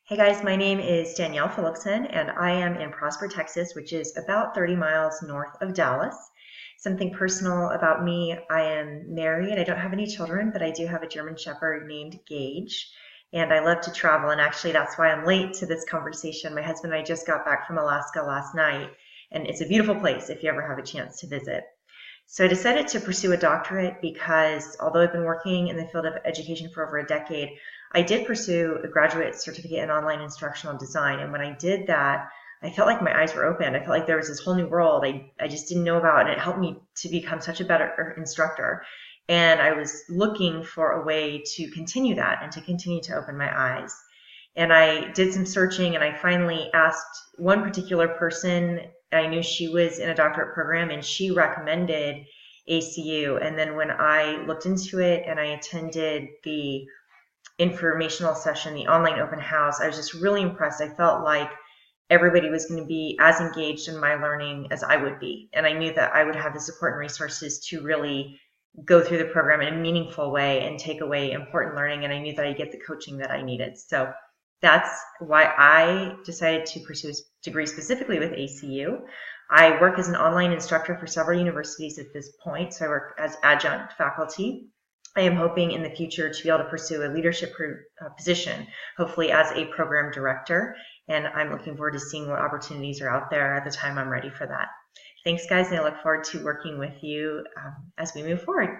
Hey guys, my name is Danielle Phillipson and I am in Prosper, Texas, which is about 30 miles north of Dallas. Something personal about me, I am married. I don't have any children, but I do have a German Shepherd named Gage. And I love to travel, and actually that's why I'm late to this conversation. My husband and I just got back from Alaska last night, and it's a beautiful place if you ever have a chance to visit. So I decided to pursue a doctorate because although I've been working in the field of education for over a decade, I did pursue a graduate certificate in online instructional design. And when I did that, I felt like my eyes were open. I felt like there was this whole new world I just didn't know about, and it helped me to become such a better instructor. And I was looking for a way to continue that and to continue to open my eyes. And I did some searching, and I finally asked one particular person. I knew she was in a doctorate program, and she recommended ACU. And then when I looked into it and I attended the informational session, the online open house, I was just really impressed. I felt like everybody was going to be as engaged in my learning as I would be. And I knew that I would have the support and resources to really go through the program in a meaningful way and take away important learning. And I knew that I'd get the coaching that I needed. So that's why I decided to pursue a degree specifically with ACU. I work as an online instructor for several universities at this point. So I work as adjunct faculty. I am hoping in the future to be able to pursue a leadership position, hopefully as a program director. And I'm looking forward to seeing what opportunities are out there at the time I'm ready for that. Thanks, guys, and I look forward to working with you as we move forward.